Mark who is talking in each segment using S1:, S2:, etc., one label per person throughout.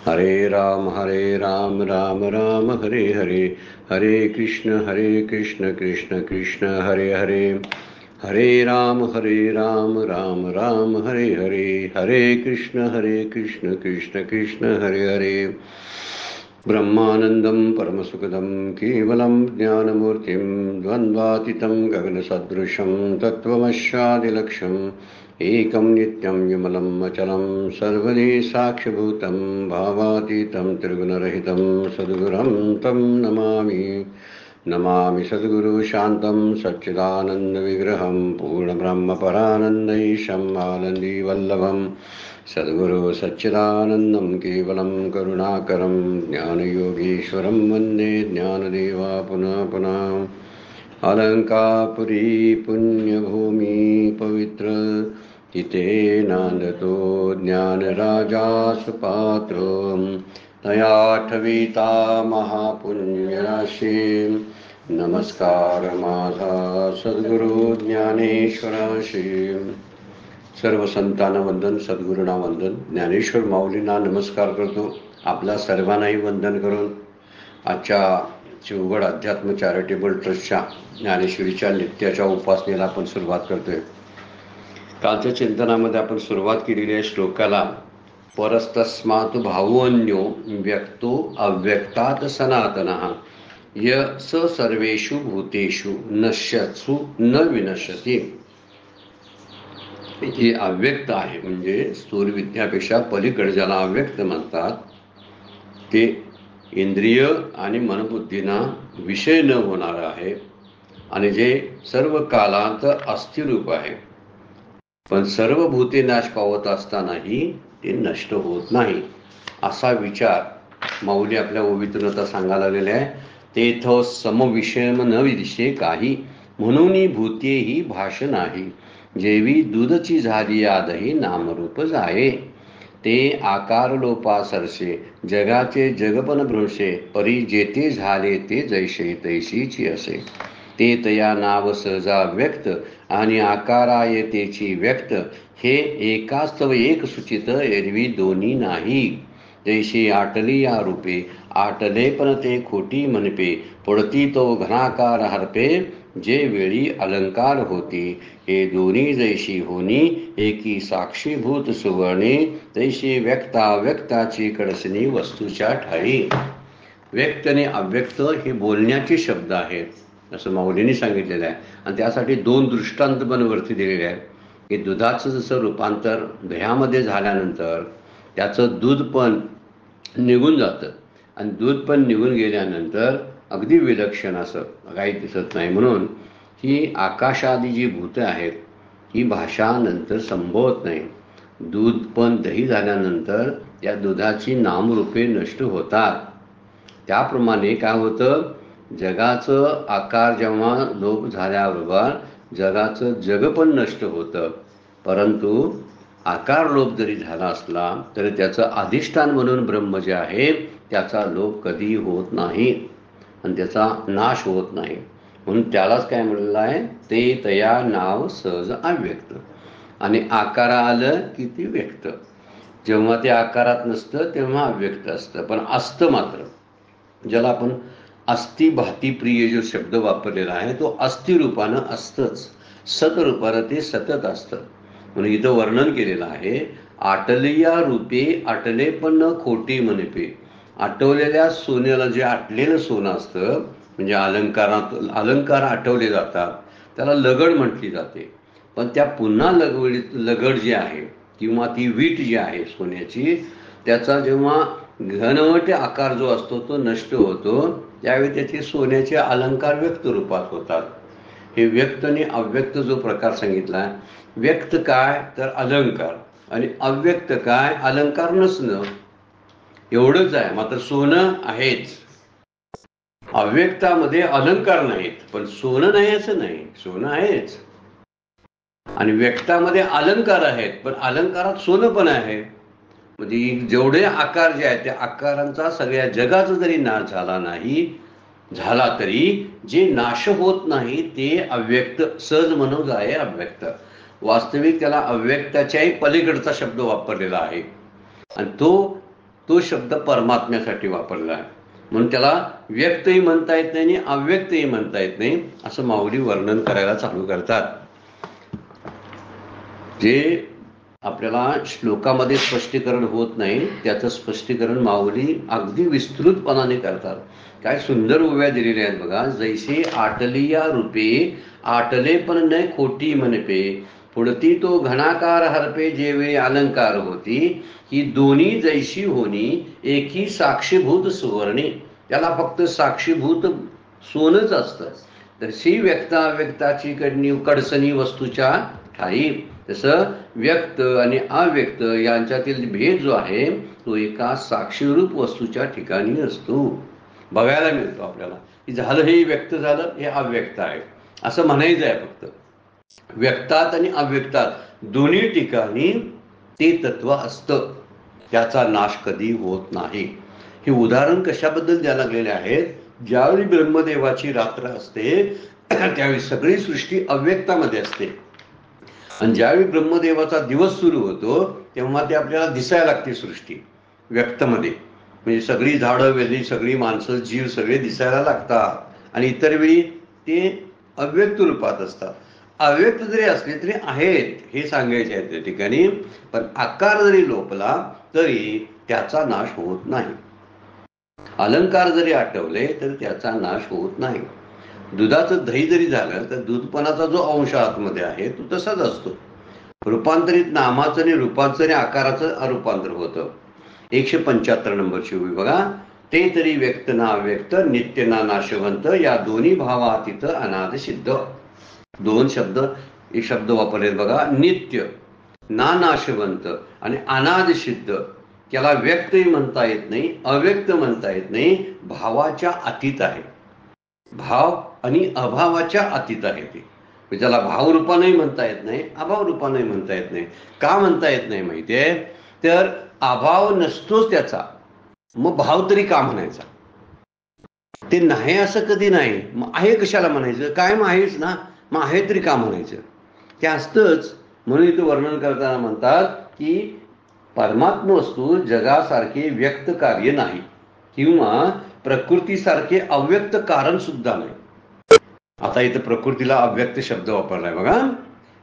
S1: हरे राम राम राम हरे हरे, हरे कृष्ण कृष्ण कृष्ण हरे हरे, हरे राम राम राम हरे हरे, हरे कृष्ण कृष्ण कृष्ण हरे हरे। ब्रह्मानंदं परमसुखदं केवलं ज्ञानमूर्तिं द्वन्द्वातीतं गगनसदृशं तत्त्वमस्यादिलक्ष्यम् एकं नित्यं विमलम् अचलं सर्वदि साक्षिभूतं भावातीतं त्रिगुणरहितं सद्गुरुं तं नमामि। नमामि सद्गुरु शान्तं सच्चिदानन्दविग्रहं पूर्णब्रह्मपरानन्दैशम् आनन्दीवल्लभं सद्गुरु सच्चिदानन्दं केवलं करुणाकरं ज्ञानयोगीश्वरं वन्दे ज्ञानदेवा पुनः पुनः। अलङ्कापुरी पुण्यभूमि पवित्र हिते नान्दतो ज्ञानराजा सुपात्रो तयाठवीता महापुण्यराशी। नमस्कार माझा सद्गुरु ज्ञानेश्वराशी। सर्व संतांना वंदन, सद्गुरूंना वंदन, ज्ञानेश्वर माऊलींना नमस्कार करतो। आपल्या सर्वांनाही वंदन करून आजच्या शिवगड अध्यात्म चॅरिटेबल ट्रस्टच्या ज्ञानेश्वरीच्या नित्याच्या उपासनेला आपण सुरुवात करतोय। कालच्या चिंतनामध्ये आपण सुरुवात केलेली आहे श्लोकाला, परस्तस्मात् भावोऽन्यो व्यक्तो अव्यक्तात् सनातनः य स सर्वेषु भूतेषु नश्यत्सु न विनश्यति। हे अव्यक्त आहे, म्हणजे स्थूल विद्यापेक्षा पलीकडे ज्याला अव्यक्त म्हणतात, ते इंद्रिय आणि मनबुद्धींना विषय न होणार आहे आणि जे सर्व कालांत अस्थिरूप आहे, पण सर्व भूते नाश पावत असतानाही ते नष्ट होत नाही, असा विचार माऊली आपल्या ओवीतून आता सांगायला लागलेला आहे। तेथ समविषयम न विदिशे काही, म्हणून भूते ही भाष नाही, जेवी दूधची झाली आदही नामरूप जाये। ते आकार लोपा सरसे, जगाचे जगपन भ्रंशे, परी जेते झाले ते जैसे तैसीची असे। ते तया नाव सहजा व्यक्त आणि आकारा येतेची व्यक्त, हे एकास्तव एक सुचित एरवी दोन्ही नाही। जैसे आटली या रूपे, आटले पण ते खोटी म्हणपे, पडती तो घनाकार हरपे, जे वेळी अलंकार होती। हे दोन्ही जैशी होनी, एकी साक्षीभूत सुवर्णे, तैशी व्यक्ता व्यक्ताची कडसणी वस्तूच्या ठाई। व्यक्त आणि अव्यक्त हे बोलण्याचे शब्द आहेत, असं माऊलींनी सांगितलेलं आहे। आणि त्यासाठी दोन दृष्टांत पण वरती दिलेले आहेत, की दुधाचं जसं रूपांतर दह्यामध्ये झाल्यानंतर त्याचं दूध पण निघून जातं आणि दूध पण निघून गेल्यानंतर अगदी विलक्षण असं काही दिसत नाही। म्हणून ही आकाशादी जी भूतं आहेत, ही भाषा नंतर संभवत नाही। दूध पण दही झाल्यानंतर त्या दुधाची नामरूपे नष्ट होतात। त्याप्रमाणे काय होतं, जगाचं आकार जेव्हा लोप झाल्याबरोबर जगाचं जग पण नष्ट होतं, परंतु आकार लोप जरी झाला असला तरी त्याचं अधिष्ठान म्हणून ब्रह्म जे आहे त्याचा लोप कधी होत नाही आणि त्याचा नाश होत नाही। म्हणून त्यालाच काय म्हणलेलं आहे, ते तया नाव सहज अव्यक्त। आणि आकारा आलं की ती व्यक्त, जेव्हा ते आकारात नसतं तेव्हा अव्यक्त असतं, पण असतं मात्र। ज्याला आपण अस्ति भाती प्रिय जो शब्द वापरलेला आहे, तो अस्ति रूपानं असतंच, सत रूपानं ते सतत असतं। म्हणून इथं वर्णन केलेलं आहे, आटलिया रूपे आटले पण न खोटी म्हणपे। आटवलेल्या सोन्याला जे आटलेलं सोनं असतं, म्हणजे अलंकार आठवले जातात, त्याला लगड म्हटली जाते। पण त्या पुन्हा लगड जी आहे किंवा ती वीट जी आहे सोन्याची, त्याचा जेव्हा घनवट आकार जो असतो तो नष्ट होतो, त्यावेळी त्याचे सोन्याचे अलंकार व्यक्त रूपात होतात। हे व्यक्त आणि अव्यक्त जो प्रकार सांगितला, व्यक्त काय तर अलंकार, आणि अव्यक्त काय अलंकार नसणं, एवढंच आहे। मात्र सोनं आहेच, अव्यक्तामध्ये अलंकार नाहीत, पण सोनं नाही असं नाही, सोनं आहेच। आणि व्यक्तामध्ये अलंकार आहेत, पण अलंकारात सोनं पण आहे। म्हणजे जेवढे आकार जे आहेत त्या आकारांचा सगळ्या जगाचा जरी नाश झाला नाही झाला तरी जे नाश होत नाही ते अव्यक्त, सहज म्हणून आहे अव्यक्त। वास्तविक त्याला अव्यक्ताच्याही पलीकडचा शब्द वापरलेला आहे, आणि तो तो शब्द परमात्म्यासाठी वापरला आहे. म्हणून त्याला व्यक्तही म्हणता येत नाही आणि अव्यक्तही म्हणता येत नाही असं माऊली वर्णन करायला चालू करतात. जे आपल्याला श्लोकामध्ये स्पष्टीकरण होत नाही त्याचं स्पष्टीकरण माऊली अगदी विस्तृतपणाने करतात. काय सुंदर उभ्या दिलेल्या आहेत बघा. जैसे आटलिया रूपे आटले पण न खोटी म्हणपे, पुढती तो घणाकार हरपे जेवे अलंकार होती, ही दोन्ही जैशी होनी एकी साक्षीभूत सुवर्णी. त्याला फक्त साक्षीभूत सोनच असतं. तशी व्यक्ताव्यक्ताची कडसणी वस्तूच्या ठाई. तसं व्यक्त आणि अव्यक्त यांच्यातील भेद जो आहे तो एका साक्षीरूप वस्तूच्या ठिकाणी असतो. बघायला मिळतो आपल्याला की झालं हे व्यक्त झालं, हे अव्यक्त आहे असं म्हणायचं आहे. फक्त व्यक्तात आणि अव्यक्तात दोन्ही ठिकाणी ते तत्व असतं, त्याचा नाश कधी होत नाही. हे उदाहरण कशाबद्दल द्यायला लागलेले आहेत. ज्यावेळी ब्रह्मदेवाची रात्र असते त्यावेळी सगळी सृष्टी अव्यक्तामध्ये असते आणि ज्यावेळी ब्रह्मदेवाचा दिवस सुरू होतो तेव्हा ते आपल्याला दिसायला लागते सृष्टी व्यक्तमध्ये. म्हणजे सगळी झाडं वेली सगळी माणसं जीव सगळे दिसायला लागतात आणि इतर वेळी ते अव्यक्त रूपात असतात. अव्यक्त जरी असले तरी आहेत हे सांगायचे आहे त्या ठिकाणी. पण आकार जरी लोपला तरी त्याचा नाश होत नाही. अलंकार जरी आठवले तर त्याचा नाश होत नाही. दुधाचं दही जरी झालं तर दूधपणाचा जो अंश आतमध्ये आहे तो तसाच असतो. रूपांतरित नामाचं आणि रूपांचं आणि आकाराचं अरूपांतर होतं. 175 नंबरची उभी बघा. ते तरी व्यक्त ना अव्यक्त नित्य ना नाशवंत, या दोन्ही भावातीत अनाद सिद्ध. दोन शब्द एक शब्द वापरलेत बघा. नित्य ना नाशवंत आणि अनाद सिद्ध. त्याला व्यक्तही म्हणता येत नाही अव्यक्त म्हणता येत नाही, भावाच्या अतीत आहे. भाव आणि अभावाच्या अतीत आहे ते. ज्याला भावरूपानंही म्हणता येत नाही अभाव रूपानंही म्हणता येत नाही. का म्हणता येत नाही माहितीये तर अभाव नसतोच त्याचा, मग भाव तरी का म्हणायचा. ते नाही असं कधी नाही, मग आहे कशाला म्हणायचं. कायम आहेच ना, मग आहे तरी का म्हणायचं. ते असतंच. म्हणून इथं वर्णन करताना म्हणतात की परमात्मा वस्तू जगासारखे व्यक्त कार्य नाही किंवा प्रकृतीसारखे अव्यक्त कारण सुद्धा नाही. आता इथं प्रकृतीला अव्यक्त शब्द वापरलाय बघा.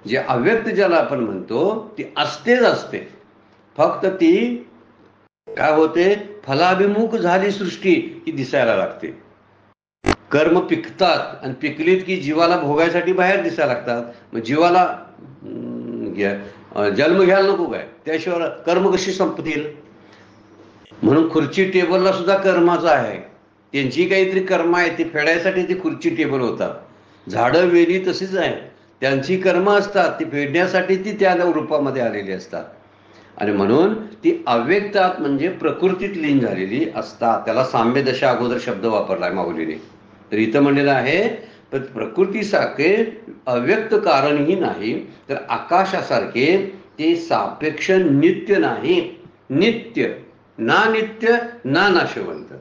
S1: जे अव्यक्त ज्याला आपण म्हणतो ती असतेच असते, फक्त ती काय होते फलाभिमुख झाली सृष्टी की दिसायला लागते. कर्म पिकतात आणि पिकलीत की जीवाला भोगायसाठी बाहेर दिसायला लागतात. मग जीवाला जन्म घ्यायला नको काय, त्याशिवाय कर्म कशी संपतील. म्हणून खुर्ची टेबलला सुद्धा कर्माचं आहे. त्यांची काहीतरी कर्म आहे, ती फेडायसाठी ती खुर्ची टेबल होतात. झाडं वेली तशीच आहे, त्यांची कर्म असतात, ती फेडण्यासाठी ती त्या रूपामध्ये आलेली असतात. आणि म्हणून ती अव्यक्तात म्हणजे प्रकृतीत लीन झालेली असतात. त्याला साम्य दशा अगोदर शब्द वापरलाय माऊलीने. तर इथं म्हणलेलं आहे प्रकृतीसारखे अव्यक्त कारणही नाही, तर आकाशासारखे ते सापेक्ष नित्य नाही. नित्य ना नित्य ना नाशवंत,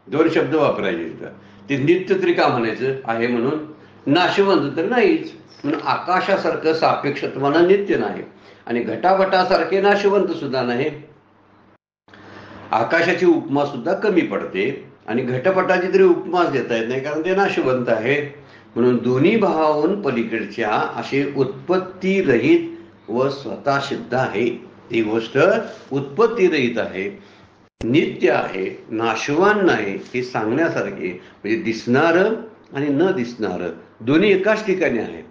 S1: दोन शब्द वापरायचे इथं. ते नित्य तरी का म्हणायचं आहे म्हणून, नाशवंत तर नाहीच. म्हणून आकाशासारखं सापेक्षत्वानं नित्य नाही आणि घटापटासारखे नाशवंत सुद्धा नाही. आकाशाची उपमा सुद्धा कमी पडते आणि घटपटाची तरी उपमाच देता येत नाही कारण ते नाशवंत आहे. म्हणून दोन्ही भावाहून पलीकडच्या असे उत्पत्ती रहित व स्वतः सिद्ध आहे. ती गोष्ट उत्पत्ती रहित आहे, नित्य आहे, नाशवान नाही हे सांगण्यासारखे. म्हणजे दिसणार आणि न दिसणार दोन्ही एकाच ठिकाणी आहे.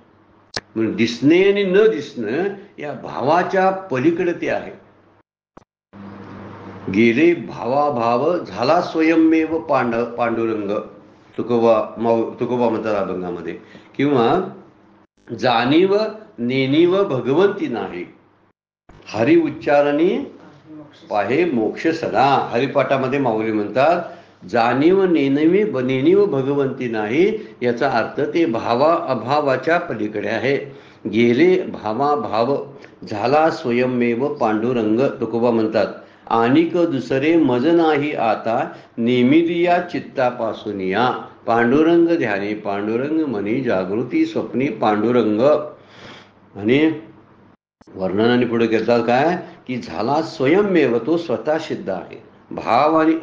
S1: म्हणून दिसणे आणि न दिसणं या भावाच्या पलीकडे ते आहे. गेले भावाभाव झाला स्वयंमेव पांडुरंग, तुकोबा म्हणतात अभंगामध्ये. किंवा जाणीव नेणीव भगवंती नाही, हरी उच्चारणी पाहे मोक्ष सदा. हरिपाठामध्ये माऊली म्हणतात जाणीव नेणीव भगवंती नाही, याचा अर्थ ते भावा अभावाच्या पलीकडे आहे. गेले भावाभाव झाला स्वयंमेव पांडुरंग, तुकोबा म्हणतात. आणिक दुसरे मज नाही आता, नेमिदिया चित्तापासून या. पांडुरंग ध्यानी पांडुरंग मनी जागृती स्वप्नी पांडुरंग. आणि वर्णनाने पुढे करतात काय की झाला स्वयंमेव, तो स्वतः सिद्ध आहे. भाव आणि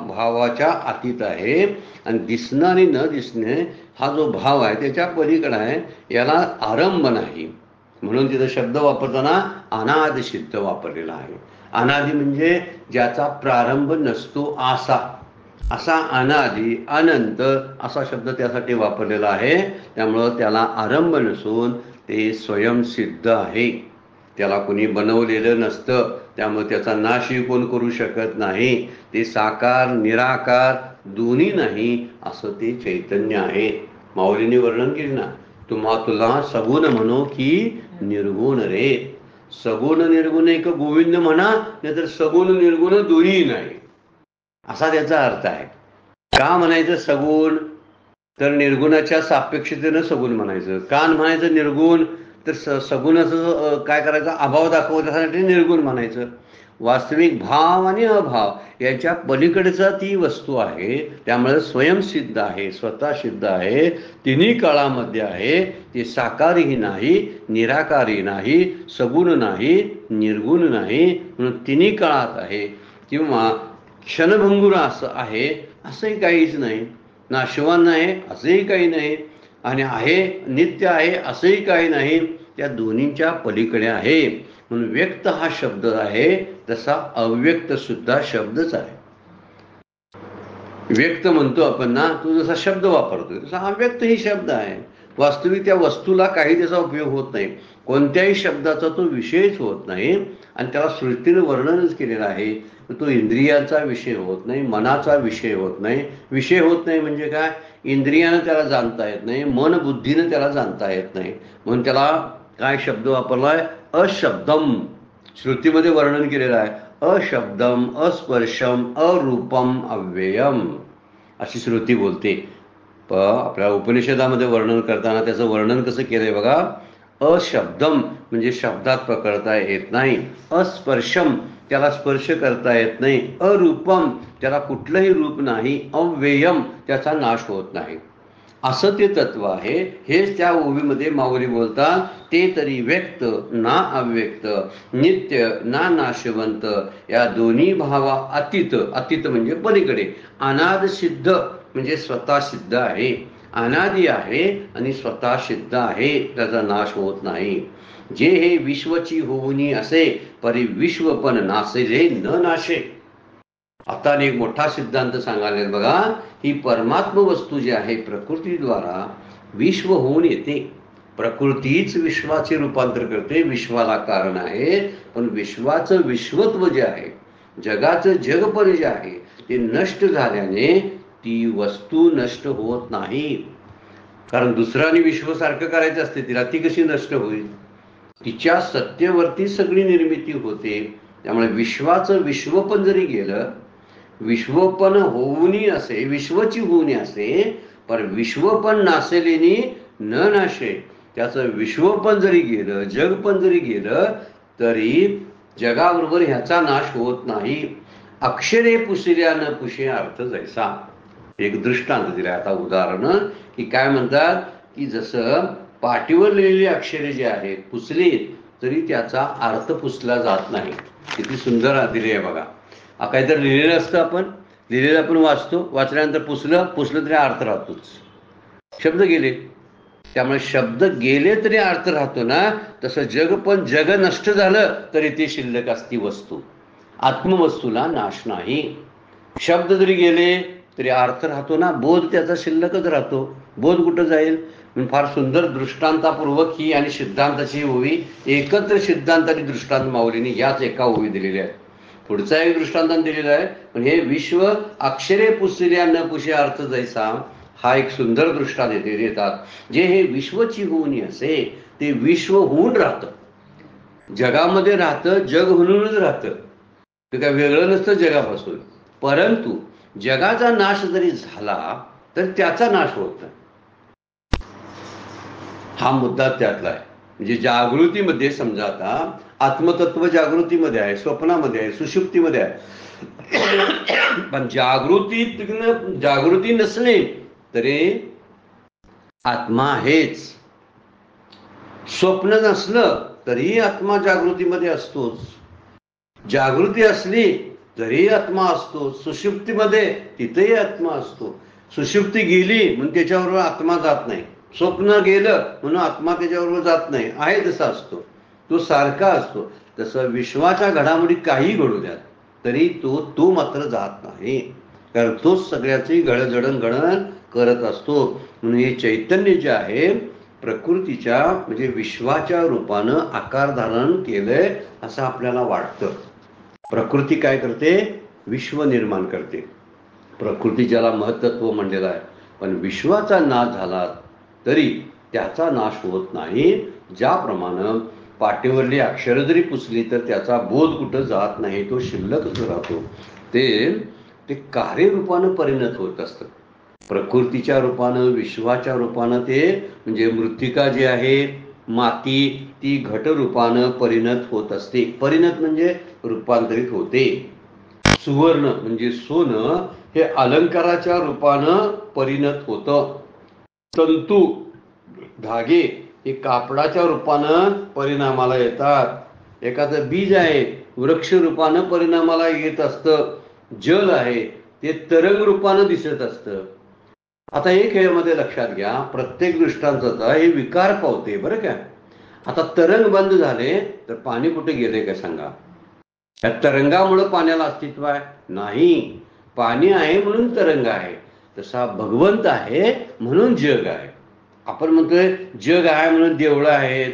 S1: भावाच्या अतीत आहे. आणि दिसणं आणि न दिसणे हा जो भाव आहे त्याच्या पलीकडे आहे, याला आरंभ नाही. म्हणून तिथं शब्द वापरताना अनादि सिद्ध वापरलेला आहे. अनादि म्हणजे ज्याचा प्रारंभ नसतो असा अनादि अनंत असा शब्द त्यासाठी वापरलेला आहे. त्यामुळं त्याला आरंभ नसून ते स्वयंसिद्ध आहे. त्याला कोणी बनवलेलं नसतं, त्यामुळे त्याचा नाशही कोण करू शकत नाही. ते साकार निराकार दोन्ही नाही असं ते चैतन्य आहे. माऊलींनी वर्णन केले ना, तुला सगुण म्हणो की निर्गुण रे. सगुण निर्गुण एक गोविंद म्हणा, नाहीतर सगुण निर्गुण दोन्ही नाही असा त्याचा अर्थ आहे. का म्हणायचं सगुण, तर निर्गुणाच्या सापेक्षतेनं सगुण म्हणायचं. का म्हणायचं निर्गुण, तर सगुणाचं काय करायचं, अभाव दाखवण्यासाठी निर्गुण म्हणायचं. वास्तविक भाव आणि अभाव याच्या पलीकडचा ती वस्तू आहे. त्यामुळे स्वयंसिद्ध आहे, स्वतः सिद्ध आहे, तिन्ही काळामध्ये आहे. ते साकारही नाही, निराकारही नाही, सगुण नाही, निर्गुण नाही, म्हणून तिन्ही काळात आहे. किंवा क्षणभंगुर असं आहे असंही काहीच नाही. नाशवान आहे असंही काही नाही, आणि आहे नित्य आहे असंही काही नाही. त्या दोन्हींच्या पलीकडे आहे. म्हणून व्यक्त हा शब्द आहे, तसा अव्यक्त सुद्धा शब्दच आहे. व्यक्त म्हणतो आपण ना, तो जसा शब्द वापरतोय तसा अव्यक्त ही शब्द आहे. वास्तविक त्या वस्तूला काही त्याचा उपयोग होत नाही, कोणत्याही शब्दाचा तो विषयच होत नाही. आणि त्याला सृष्टीनं वर्णनच केलेलं आहे. तो इंद्रियाचा विषय होत नाही, मनाचा विषय होत नाही. विषय होत नाही म्हणजे काय, इंद्रियानं त्याला जाणता येत नाही, मन बुद्धीनं त्याला जाणता येत नाही. म्हणून त्याला काय शब्द वापरलाय, अशब्दम. श्रुतीमध्ये वर्णन केलेलं आहे, अशब्दम अस्पर्शम अरूपम अव्ययम अशी श्रुती बोलते. आपल्या उपनिषदामध्ये वर्णन करताना त्याचं वर्णन कसं केलंय बघा. अशब्दम म्हणजे शब्दात पकडता येत नाही, अस्पर्शम त्याला स्पर्श करता येत नाही, अरूपम त्याला कुठलंही रूप नाही, अव्ययम त्याचा नाश होत नाही, असं ते तत्व आहे. हेच त्या ओवीमध्ये माऊली बोलतात, ते तरी व्यक्त ना अव्यक्त, नित्य ना नाशवंत, या दोन्ही भावा अतीत. अतीत म्हणजे पलीकडे. अनाद सिद्ध म्हणजे स्वतः सिद्ध आहे, अनादि आहे आणि स्वतः सिद्ध आहे, त्याचा नाश होत नाही. जे हे विश्वची होऊनी असे, परी विश्व पण नासेले न नाशे. आता एक मोठा सिद्धांत सांगायला बघा. ही परमात्म वस्तू जी आहे प्रकृतीद्वारा विश्व होऊन येते. प्रकृतीच विश्वाचे रूपांतर करते, विश्वाला कारण आहे. पण विश्वाचं विश्वत्व जे आहे, जगाचं जगपण जे आहे, ते नष्ट झाल्याने ती वस्तू नष्ट होत नाही. कारण दुसऱ्याने विश्वसारखं करायचं असते तिला, ती कशी नष्ट होईल. तिच्या सत्तेवरती सगळी निर्मिती होते. त्यामुळे विश्वाचं विश्वपण जरी गेलं, विश्वपण होऊनी असे, विश्वची होऊनी असे, पण विश्वपण नासेलेनी न नाशे. त्याचं विश्वपण जरी गेलं, जगपण जरी गेलं, तरी जगाबरोबर ह्याचा नाश होत नाही. अक्षरे पुसल्या न पुशे अर्थ जैसा. एक दृष्टांत दिलाय आता उदाहरण, की काय म्हणतात, की जसं पाटीवर लिहिलेली अक्षरे जे आहेत पुसली तरी त्याचा अर्थ पुसला जात नाही. किती सुंदर दिले आहे बघा. काहीतरी लिहिलेलं असतं, लिहिलेलं आपण वाचतो, वाचल्यानंतर पुसलं तरी अर्थ राहतोच. शब्द गेले, त्यामुळे शब्द गेले तरी अर्थ राहतो ना. तसं जग नष्ट झालं तरी ते शिल्लक असती वस्तू. आत्मवस्तूला नाश नाही. शब्द जरी गेले तरी अर्थ राहतो ना, बोध त्याचा शिल्लकच राहतो. बोध कुठं जाईल. फार सुंदर दृष्टांतापूर्वक ही आणि सिद्धांताची ओवी, एकत्र सिद्धांत आणि दृष्टांत माऊलीने याच एका ओवी दिलेल्या आहेत. पुढचा एक दृष्टांत दिलेला आहे, पण हे विश्व अक्षरे पुसल्या न पुशे अर्थ जैसा हा एक सुंदर दृष्टांत देतात. जे हे विश्वची होऊनी असे, ते विश्व होऊन राहतं, जगामध्ये राहतं, जग म्हणूनच राहतं. ते काय वेगळं नसतं जगापासून. परंतु जगाचा नाश जरी झाला तर त्याचा नाश होत नाही. हा मुद्दा त्यातला आहे. म्हणजे जागृतीमध्ये समजा आता आत्मतत्व जागृतीमध्ये आहे, स्वप्नामध्ये आहे, सुषुप्तीमध्ये आहे. पण जागृती नसले तरी आत्मा आहेच. स्वप्न नसलं तरी आत्मा जागृतीमध्ये असतोच. जागृती असली जरी आत्मा असतो, सुषुप्तीमध्ये तिथेही आत्मा असतो. सुषुप्ती गेली म्हणून त्याच्याबरोबर आत्मा जात नाही, स्वप्न गेलं म्हणून आत्मा त्याच्याबरोबर जात नाही, आहे तसा असतो, तो सारखा असतो. तसं विश्वाच्या घडामोडी काही घडू द्यात तरी तो मात्र जात नाही, कारण तोच सगळ्याची जडणघडण करत असतो. म्हणून हे चैतन्य जे आहे प्रकृतीच्या म्हणजे विश्वाच्या रूपानं आकार धारण केलंय असं आपल्याला वाटतं. प्रकृती काय करते? विश्व निर्माण करते. प्रकृती ज्याला महत्त्व म्हणलेलं आहे, पण विश्वाचा नाश झाला तरी त्याचा नाश होत नाही. ज्याप्रमाणे पाटीवरली अक्षर जरी पुसली तर त्याचा बोध कुठं जात नाही, तो शिल्लकच राहतो. ते कार्यरूपानं परिणत होत असतं. प्रकृतीच्या रूपानं, विश्वाच्या रूपानं ते म्हणजे मृत्तिका जी आहे माती ती घटरूपानं परिणत होत असते. परिणत म्हणजे रूपांतरित होते. सुवर्ण म्हणजे सोनं हे अलंकाराच्या रूपानं परिणत होतं. तंतू धागे हे कापडाच्या रूपानं परिणामाला येतात. एखादं बीज आहे वृक्ष रूपानं परिणामाला येत असतं. जल आहे ते तरंग रूपानं दिसत असतं. आता एक यामध्ये लक्षात घ्या, प्रत्येक दृष्टांताचा हे विकार पावते बरं का. आता तरंग बंद झाले तर पाणी कुठे गेले का सांगा? या तरंगामुळे पाण्याला अस्तित्व आहे? नाही. पाणी आहे म्हणून तरंग आहे. तसा भगवंत आहे म्हणून जग आहे. आपण म्हणतोय जग आहे म्हणून देवळं आहेत,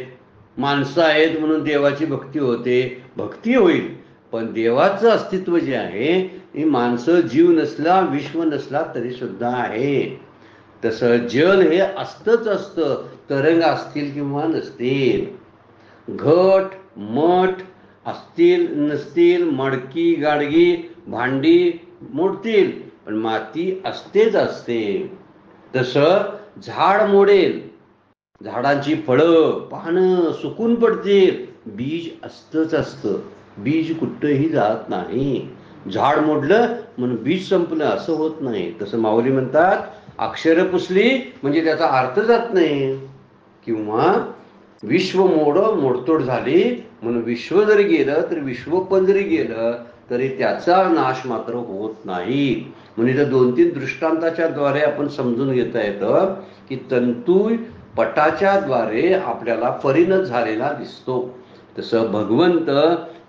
S1: माणसं आहेत म्हणून देवाची भक्ती होते. भक्ती होईल, पण देवाचं अस्तित्व जे आहे ही माणसं जीव नसला विश्व नसला तरी सुद्धा आहे. तसं जल हे असतंच असतं, तरंग असतील किंवा नसतील. घट मठ असतील नसतील, मडकी गाडगी भांडी मोडतील, पण माती असतेच असते. तसं झाड मोडेल, झाडांची फळं पानं सुकून पडतील, बीज असतंच असतं, बीज कुठंही जात नाही. झाड मोडलं म्हणून बीज संपलं असं होत नाही. तसं माऊली म्हणतात अक्षर पुसली म्हणजे त्याचा अर्थ जात नाही. किंवा विश्व मोडतोड झाली म्हणून विश्व जरी गेलं तर विश्व पण जरी गेलं तरी त्याचा नाश मात्र होत नाही. म्हणजे त्या 2-3 दृष्टांताच्या द्वारे आपण समजून घेता येतं की तंतू पटाच्या द्वारे आपल्याला परिणत झालेला दिसतो. तसं भगवंत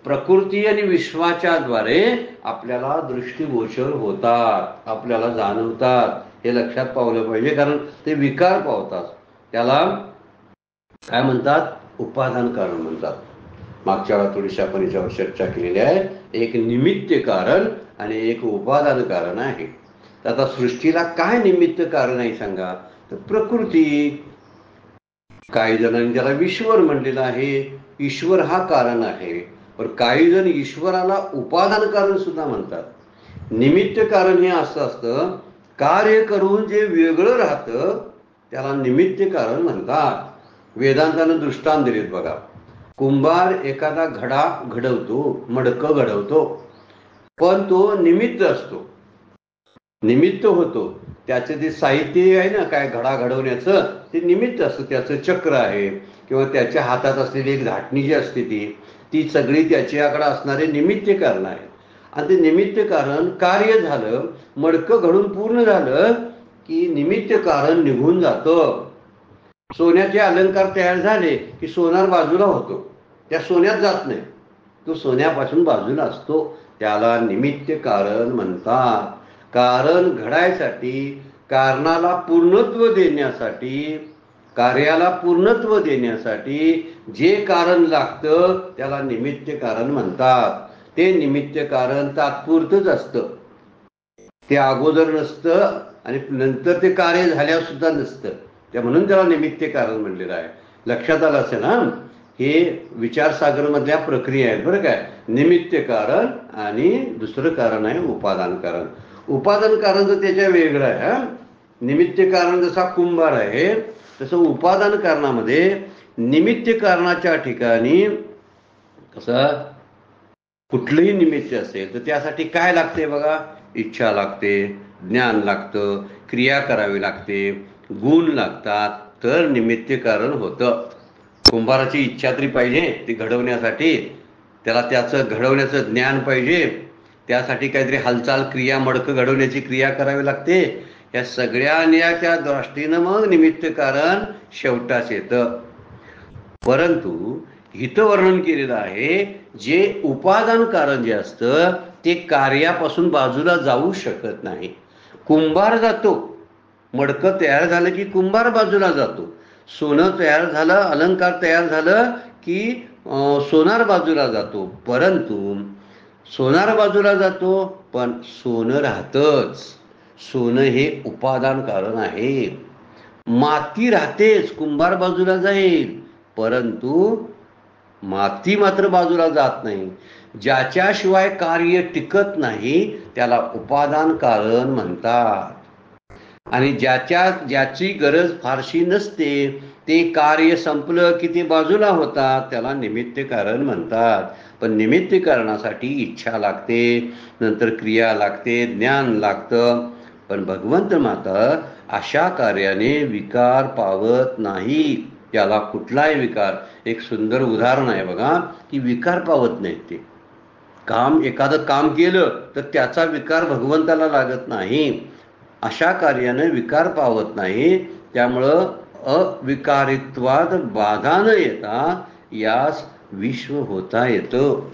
S1: प्रकृती आणि विश्वाच्या द्वारे आपल्याला दृष्टीगोचर होतात, आपल्याला जाणवतात. हे लक्षात पावलं पाहिजे, कारण ते विकार पावतात. त्याला काय म्हणतात? उपादान कारण म्हणतात. मागच्या वेळा थोडीशी आपण याच्यावर चर्चा केलेली आहे. एक निमित्त कारण आणि एक उपादान कारण आहे. तर आता सृष्टीला काय निमित्त कारण आहे सांगा? तर प्रकृती. काही जणांनी त्याला ईश्वर म्हणलेलं आहे. ईश्वर हा कारण आहे, पण काही जण ईश्वराला उपादान कारण सुद्धा म्हणतात. निमित्त कारण हे असं असतं, कार्य करून जे वेगळं राहतं त्याला निमित्त कारण म्हणतात. वेदांतानं दृष्टांत दिलेत बघा. कुंभार एखादा घडा घडवतो, मडकं घडवतो, पण तो निमित्त असतो, निमित्त होतो. त्याचं ते साहित्य आहे ना काय घडा घडवण्याचं, ते निमित्त असतं. त्याचं चक्र आहे किंवा त्याच्या हातात असलेली एक धाटणी जी असते ती सगळी त्याच्याकडे असणारे निमित्त कारण आहेत. आणि ते निमित्त कारण कार्य झालं, मडकं घडून पूर्ण झालं की निमित्त कारण निघून जातं. सोन्याचे अलंकार तयार झाले की सोनार बाजूला होतो, त्या सोन्यात जात नाही, तो सोन्यापासून बाजूला असतो. त्याला निमित्त कारण म्हणतात. कारण घडायसाठी, कारणाला पूर्णत्व देण्यासाठी, कार्याला पूर्णत्व देण्यासाठी जे कारण लागतं त्याला निमित्त कारण म्हणतात. ते निमित्त कारण तात्पुरतच असतं, ते अगोदर नसतं आणि नंतर ते कार्य झाल्यावर सुद्धा नसतं. त्या म्हणून त्याला निमित्त कारण म्हणलेलं आहे. लक्षात आलं असेल ना? हे विचारसागर मधल्या प्रक्रिया आहेत बरं काय. निमित्त कारण आणि दुसरं कारण आहे उपादान कारण. उपादान कारण तर त्याच्या वेगळं आहे. निमित्त कारण जसा कुंभार आहे तसं उपादान कारणामध्ये निमित्त कारणाच्या ठिकाणी कसं कुठलंही निमित्त असेल तर त्यासाठी काय लागते बघा? इच्छा लागते, ज्ञान लागतं, क्रिया करावी लागते, गुण लागतात, तर निमित्त कारण होतं. कुंभाराची इच्छा तरी पाहिजे ती घडवण्यासाठी, त्याला त्याचं घडवण्याचं ज्ञान पाहिजे, त्यासाठी काहीतरी हालचाल क्रिया मडकं घडवण्याची क्रिया करावी लागते. या सगळ्या त्या दृष्टीनं मग निमित्त कारण शेवटाच येतं. परंतु इथं वर्णन केलेलं आहे जे उपादान कारण जे असतं ते कार्यापासून बाजूला जाऊ शकत नाही. कुंभार जातो, मडकं तयार झालं की कुंभार बाजूला जातो. सोनं तयार झालं, अलंकार तयार झालं की सोनार बाजूला जातो. परंतु सोनार बाजूला जातो पण सोनं राहतच. सोनं हे उपादान कारण आहे. माती राहतेच, कुंभार बाजूला जाईल परंतु माती मात्र बाजूला जात नाही. ज्याच्याशिवाय कार्य टिकत नाही त्याला उपादान कारण म्हणतात. आणि ज्याची गरज फारशी नसते ते कार्य संपलं की ते बाजूला होतात त्याला निमित्त कारण म्हणतात. पण निमित्त कारणासाठी इच्छा लागते, नंतर क्रिया लागते, ज्ञान लागतं. पण भगवंत मात्र अशा कार्याने विकार पावत नाही. त्याला कुठलाही विकार, एक सुंदर उदाहरण आहे बघा की विकार पावत नाहीत ते. एखादं काम केलं तर त्याचा विकार भगवंताला लागत नाही. अशा कार्याने विकार पावत नाही. त्यामुळं अविकारित्वात बाधा न येता यास विश्व होता येतं.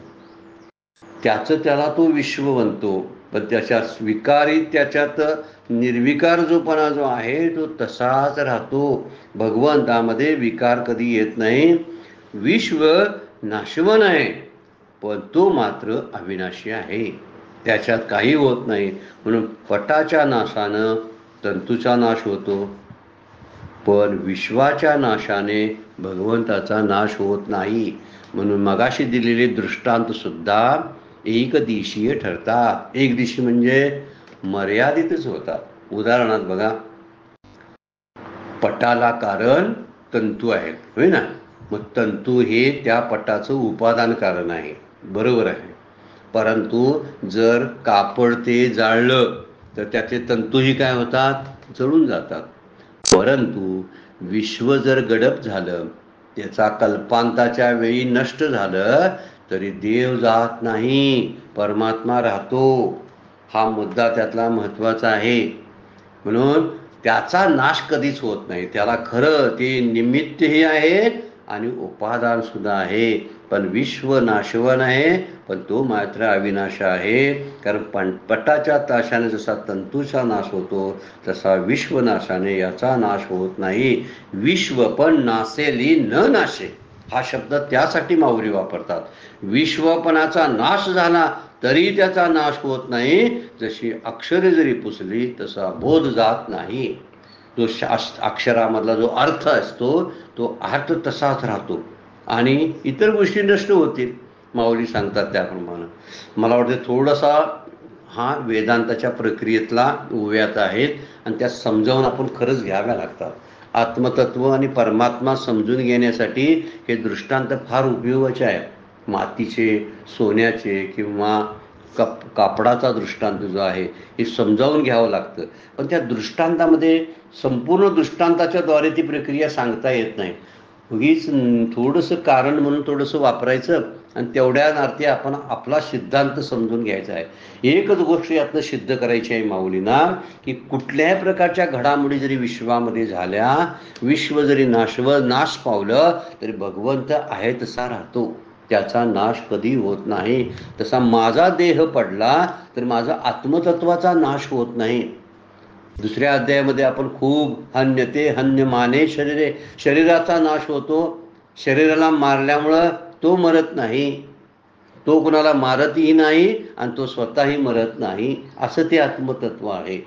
S1: त्याचं त्याला तो विश्व बनतो. पण त्याच्या विकारी त्याच्यात निर्विकार जोपणा जो आहे तो तसाच राहतो. भगवंतामध्ये विकार कधी येत नाही. विश्व नाशवन आहे पण तो मात्र अविनाशी आहे, त्याच्यात काही होत नाही. म्हणून पटाच्या नाशानं तंतूचा नाश होतो पण विश्वाच्या नाशाने भगवंताचा नाश होत नाही. म्हणून मगाशी दिलेले दृष्टांत सुद्धा एकदिशीय ठरतात. एक दिशी म्हणजे मर्यादितच होतात. उदाहरणार्थ बघा, पटाला कारण तंतू आहेत, होय ना. मग तंतू हे त्या पटाचं उपादान कारण आहे, बरोबर आहे. परंतु जर कापड ते जाळलं तर त्याचे तंतूही काय होतात, जळून जातात. परंतु विश्व जर गडप झालं, त्याचा कल्पांताच्या वेळी नष्ट झालं तरी देव जात नाही, परमात्मा राहतो. हा मुद्दा त्यातला महत्वाचा आहे. म्हणून त्याचा नाश कधीच होत नाही. त्याला खरं ते निमित्तही आहे आणि उपादान सुद्धा आहे. पण विश्व नाशवन आहे पण तो मात्र अविनाश आहे. कारण पटाच्या नाशाने जसा तंतूचा नाश होतो तसा विश्वनाशाने याचा नाश होत नाही. विश्व पण नासेली न नाशे हा शब्द त्यासाठी माऊली वापरतात. विश्वपणाचा नाश झाला तरी त्याचा नाश होत नाही. जशी अक्षरे जरी पुसली तसा बोध जात नाही. तो अक्षरामधला जो अर्थ असतो तो अर्थ तसाच राहतो आणि इतर गोष्टी नष्ट होतील. माऊली सांगतात त्याप्रमाणे. मला वाटतं थोडासा हा वेदांताच्या प्रक्रियेतला उव्यात आहेत आणि त्या समजावून आपण खरंच घ्याव्या लागतात. आत्मतत्व आणि परमात्मा समजून घेण्यासाठी हे दृष्टांत फार उपयोगाचे आहे. मातीचे, सोन्याचे किंवा कापडाचा दृष्टांत जो आहे हे समजावून घ्यावं लागतं. पण त्या दृष्टांतामध्ये संपूर्ण दृष्टांताच्या द्वारे ती प्रक्रिया सांगता येत नाही. उगीच थोडंसं कारण म्हणून थोडंसं वापरायचं आणि तेवढ्या अर्थी आपण आपला सिद्धांत समजून घ्यायचा आहे. एकच गोष्ट यातनं सिद्ध करायची आहे माऊलींना की कुठल्याही प्रकारच्या घडामोडी जरी विश्वामध्ये झाल्या, विश्व जरी नाश पावलं तरी भगवंत आहे तसा राहतो, त्याचा नाश कधी होत नाही. तसा माझा देह पडला तर माझा आत्मतत्वाचा नाश होत नाही. दुसऱ्या अध्यायामध्ये आपण खूप हन्यते हन्यमाने शरीरे, शरीराचा नाश होतो. शरीराला मारल्यामुळं तो मरत नाही, तो कुणाला मारतही नाही आणि तो स्वतःही मरत नाही. असं ते आत्मतत्व आहे.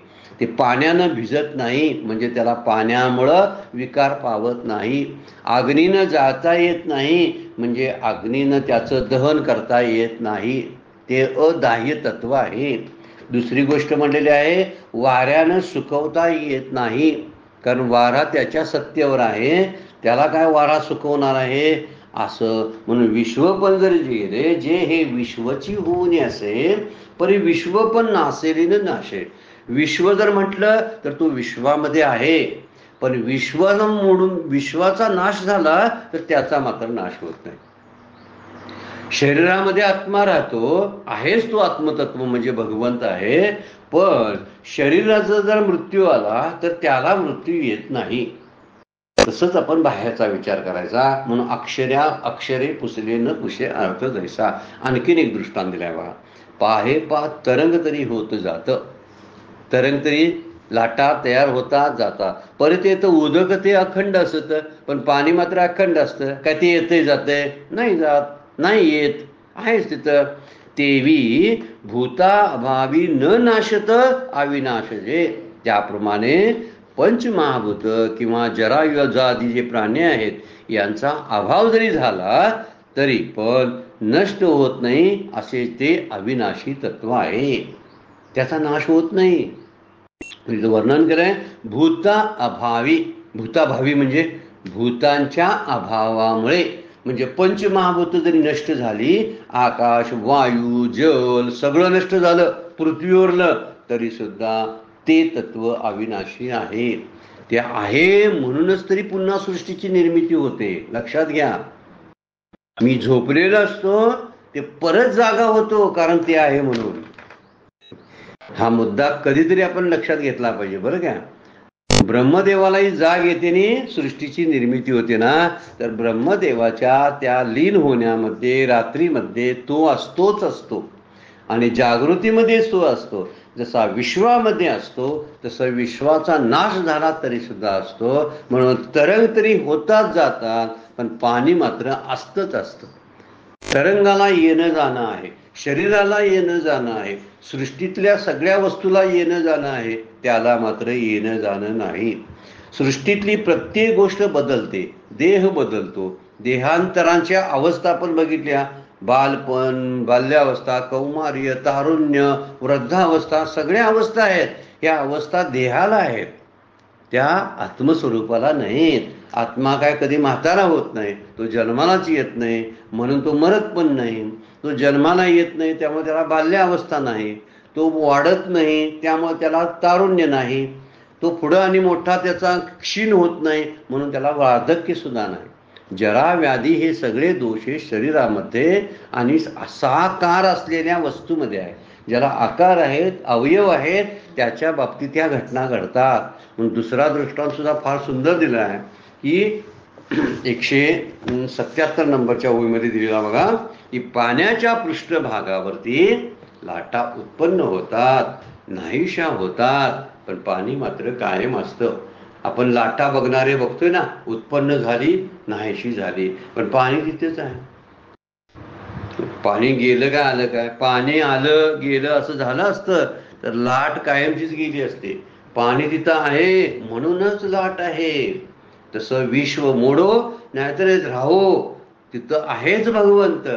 S1: ते पाण्यानं भिजत नाही म्हणजे त्याला पाण्यामुळं विकार पावत नाही. अग्नीनं जाळता येत नाही म्हणजे अग्नीनं त्याचं दहन करता येत नाही. ते अदाह्य तत्व आहे. दुसरी गोष्ट म्हणलेली आहे, वाऱ्यानं सुकवता येत नाही कारण वारा त्याच्या सत्तेवर आहे, त्याला काय वारा सुकवणार आहे असं. म्हणून विश्व पण जर गेले जे हे विश्वची होऊन असेल परी विश्व पण नासेलीनं नाशे. विश्व जर म्हटलं तर तो विश्वामध्ये आहे पण विश्वानं मोडून विश्वाचा नाश झाला तर त्याचा मात्र नाश होत नाही. शरीरामध्ये आत्मा राहतो, आहेच तो आत्मतत्व म्हणजे भगवंत आहे. पण शरीराचा जर मृत्यू आला तर त्याला मृत्यू येत नाही. तसंच आपण बाहेरचा विचार करायचा. म्हणून अक्षरे पुसले न पुसे अर्थ जैसा. आणखीन एक दृष्टांत दिलाय बघा. पाहे पा तरंग तरी होत जात. तरंग तरी लाटा तयार होतात जातात. परत येतं उदक ते अखंड असतं, पण पाणी मात्र अखंड असतं. काय ते येते जाते? नाही जात, नाही येत, आहेच तिथं. तेवी भूता अभावी न नाशत अविनाशजे. त्याप्रमाणे पंचमहाभूत किंवा जरायुजादी जे प्राणी आहेत यांचा अभाव जरी झाला तरी पण नष्ट होत नाही, असे ते अविनाशी तत्व आहे. त्याचा नाश होत नाही. वर्णन केलंय भूता अभावी. भूताभावी म्हणजे भूतांच्या अभावामुळे. म्हणजे पंचमहाभूत जरी नष्ट झाली, आकाश वायू जल सगळं नष्ट झालं पृथ्वीवरलं, तरी सुद्धा ते तत्व अविनाशी आहे. ते आहे म्हणूनच तरी पुन्हा सृष्टीची निर्मिती होते. लक्षात घ्या. मी झोपलेलो असतो, ते परत जागा होतो, कारण ते आहे म्हणून. हा मुद्दा कधीतरी आपण लक्षात घेतला पाहिजे बरं का. ब्रह्मदेवालाही जाग येते आणि सृष्टीची निर्मिती होते ना, तर ब्रह्मदेवाच्या त्या लीन होण्यामध्ये रात्रीमध्ये तो असतोच असतो आणि जागृतीमध्ये तो असतो. जसा विश्वामध्ये असतो तसा विश्वाचा नाश झाला तरी सुद्धा असतो. म्हणून तरंग तरी होतात जातात, पण पाणी मात्र असतंच असतं. तरंगाला येणं जाणं आहे, शरीराला येणं जाणं आहे, सृष्टीतल्या सगळ्या वस्तूला येणं जाणं आहे, त्याला मात्र येणं जाणं नाही. सृष्टीतली प्रत्येक गोष्ट बदलते, देह बदलतो. देहांतरांच्या अवस्था पण बघितल्या. बालपण, बाल्यावस्था, कौमार्य, तारुण्य, वृद्धावस्था, सगळ्या अवस्था आहेत. या अवस्था देहाला आहेत, त्या आत्मस्वरूपाला नाहीत. आत्मा काय कधी म्हातारा होत नाही, तो जन्मालाच येत नाही म्हणून तो मरत पण नाही. तो जन्माला येत नाही त्यामुळे त्याला बाल्यावस्था नाही. तो वाढत नाही त्यामुळे त्याला तारुण्य नाही. तो पुढं आणि मोठा त्याचा क्षीण होत नाही म्हणून त्याला वार्धक्य सुद्धा नाही. जरा व्याधी हे सगळे दोष हे शरीरामध्ये आणि साकार असलेल्या वस्तूमध्ये आहे. ज्याला आकार आहेत, अवयव आहेत, त्याच्या बाबतीत त्या घटना घडतात. म्हणून दुसरा दृष्टांत सुद्धा फार सुंदर दिला आहे की 177 नंबरच्या ओळीमध्ये दिलेला बघा, की पाण्याच्या पृष्ठभागावरती लाटा उत्पन्न होतात, नाहीशा होतात, पण पाणी मात्र कायम असतं. आपण लाटा बघणारे बघतोय ना, उत्पन्न झाली नाहीशी झाली, पण पाणी तिथेच आहे. पाणी गेलं काय आलं काय? पाणी आलं गेलं असं झालं असतं तर लाट कायमचीच गेली असते. पाणी तिथं आहे म्हणूनच लाट आहे. तसं विश्व मोडो नाहीतर राहो, तिथं आहेच भगवंत.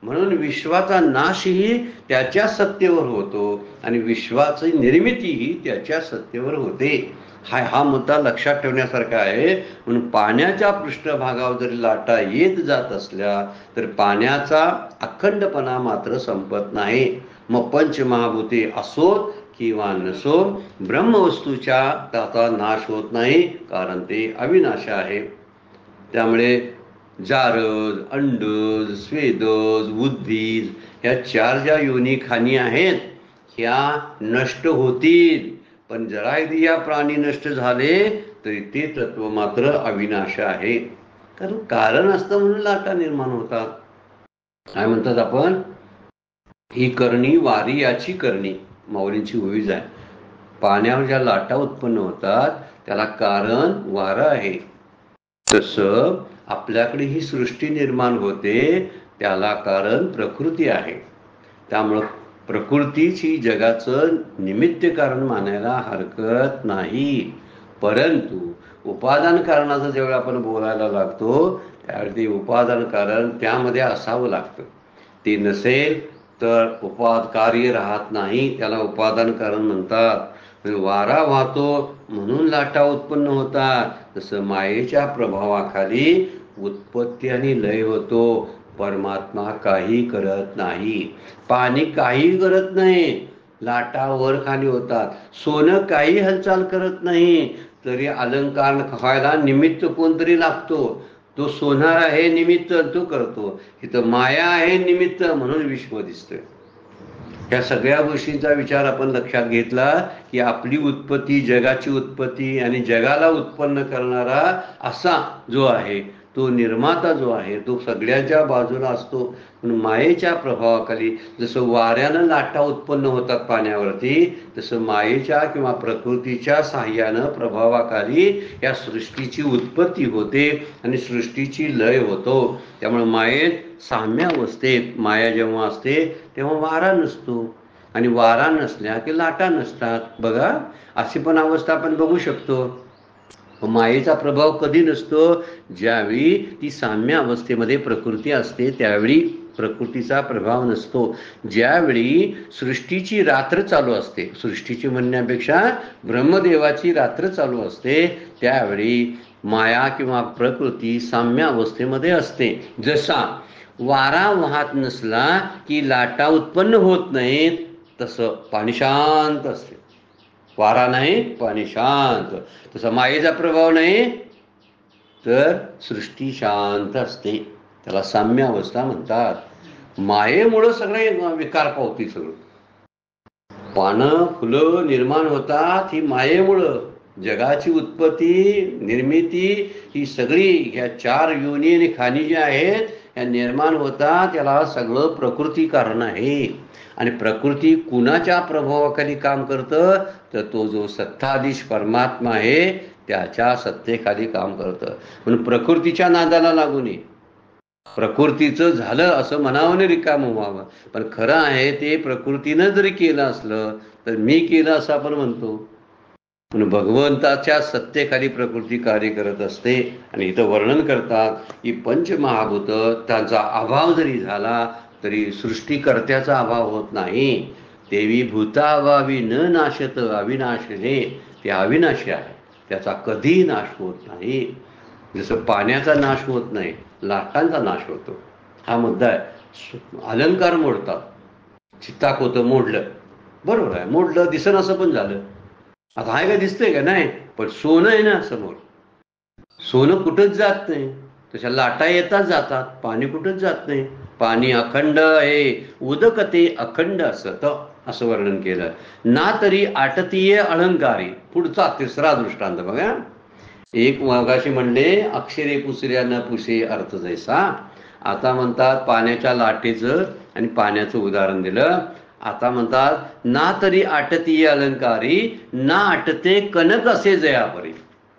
S1: म्हणून विश्वाचा नाशही त्याच्या सत्तेवर होतो आणि विश्वाची निर्मितीही त्याच्या सत्तेवर होते. हा मुद्दा लक्षात ठेवण्यासारखा आहे. म्हणून पाण्याच्या पृष्ठभागावर जरी लाटा येत जात असल्या तर पाण्याचा अखंडपणा मात्र संपत नाही. मग पंचमहाभूते असोत किंवा नसो, ब्रह्मवस्तूच्या त्याचा नाश होत नाही, कारण ते अविनाश आहे. त्यामुळे जारद, अंडज, स्वेदज, बुद्धीज ह्या 4 ज्या योनी खाणी आहेत ह्या नष्ट होतील, पण जरा या प्राणी नष्ट झाले तरी ते तत्व मात्र अविनाश आहे. कारण असतं म्हणून लाटा निर्माण होतात. काय म्हणतात आपण, ही करणी वारी याची करणी, माऊलींची ओवीज आहे. पाण्यावर ज्या लाटा उत्पन्न होतात त्याला कारण वारा आहे. तसं आपल्याकडे ही सृष्टी निर्माण होते त्याला कारण प्रकृती आहे. त्यामुळं प्रकृतीची जगाचं निमित्त कारण मानायला हरकत नाही. परंतु उपादान कारणाचं जेव्हा आपण बोलायला लागतो त्यावेळी ते उपादान कारण त्यामध्ये असावं लागतं. ते नसेल तर कार्य राहत नाही, त्याला उपादान कारण म्हणतात. वारा वाहतो म्हणून लाटा उत्पन्न होतात. तसं मायेच्या प्रभावाखाली उत्पत्ती आणि लय होतो. परमात्मा काही करत नाही. पाणी काही करत नाही, लाटा वर खाली होतात. सोनं काही हालचाल करत नाही, तरी अलंकार व्हायला निमित्त कोणतरी लागतो. तो सोनार आहे निमित्त, तो करतो. इथं माया आहे निमित्त, म्हणून विश्व दिसतंय. ह्या सगळ्या गोष्टींचा विचार आपण लक्षात घेतला की आपली उत्पत्ती, जगाची उत्पत्ती आणि जगाला उत्पन्न करणारा असा जो आहे, तो निर्माता जो आहे, तो सगळ्याच्या बाजूला असतो. म्हणून मायेच्या प्रभावाखाली जसं वाऱ्यानं लाटा उत्पन्न होतात पाण्यावरती, तसं मायेच्या किंवा प्रकृतीच्या साह्यानं प्रभावाखाली या सृष्टीची उत्पत्ती होते आणि सृष्टीची लय होतो. त्यामुळे मायेत साम्यावस्थेत माया जेव्हा असते तेव्हा वारा नसतो, आणि वारा नसल्या की लाटा नसतात. बघा, अशी पण अवस्था आपण बघू शकतो. मायेचा प्रभाव कधी नसतो? ज्यावेळी ती साम्य अवस्थेमध्ये प्रकृती असते त्यावेळी प्रकृतीचा प्रभाव नसतो. ज्यावेळी सृष्टीची रात्र चालू असते, सृष्टीची म्हणण्यापेक्षा ब्रह्मदेवाची रात्र चालू असते, त्यावेळी माया किंवा प्रकृती साम्य अवस्थेमध्ये असते. जसा वारा वाहत नसला की लाटा उत्पन्न होत नाहीत, तसं पाणी शांत असते. वारा नाही, पाणी शांत. तसा मायेचा प्रभाव नाही तर सृष्टी शांत असते. त्याला साम्य अवस्था म्हणतात. मायेमुळं सगळे विकार पावती. सगळं पानं फुलं निर्माण होतात ही मायेमुळं. जगाची उत्पत्ती, निर्मिती ही सगळी ह्या 4 योनी आणि खाणी ज्या आहेत ह्या निर्माण होतात, त्याला सगळं प्रकृती कारण आहे. आणि प्रकृती कुणाच्या प्रभावाखाली काम करतं? तर तो जो सत्ताधीश परमात्मा आहे त्याच्या सत्तेखाली काम करतं. म्हणून प्रकृतीच्या नादाला लागू नये. प्रकृतीचं झालं असं म्हणावं नाही, रिकामं व्हावं. पण खरं आहे ते प्रकृतीनं जरी केलं असलं तर मी केलं असं आपण म्हणतो. म्हणून भगवंताच्या सत्तेखाली प्रकृती कार्य करत असते. आणि इथं वर्णन करतात की पंचमहाभूत त्यांचा अभाव जरी झाला तरी सृष्टीकर्त्याचा अभाव होत नाही. देवी भूताभावी न नाशत अविनाशले. ते अविनाशी आहे, त्याचा कधीही नाश होत नाही. जसं पाण्याचा नाश होत नाही, लाटांचा नाश होतो. हा मुद्दा आहे. अलंकार मोडतात. चित्ताक होतं, मोडलं, बरोबर आहे, मोडलं, दिसन असं पण झालं. आता आहे का? दिसतंय का? नाही. पण सोनं आहे ना समोर, सोनं कुठंच जात नाही. तशा लाटा येतात जातात, पाणी कुठंच जात नाही. पाणी अखंड आहे, उदकते अखंड असत, असं वर्णन केलं. ना तरी आटतीये अलंकारी. पुढचा 3रा दृष्टांत बघा. एक मगाशी म्हणले अक्षरे पुसऱ्या न पुसे अर्थ जैसा. आता म्हणतात पाण्याच्या लाटेचं आणि पाण्याचं उदाहरण दिलं. आता म्हणतात ना तरी आटतीये अलंकारी, ना आटते कनक असे जयापरी.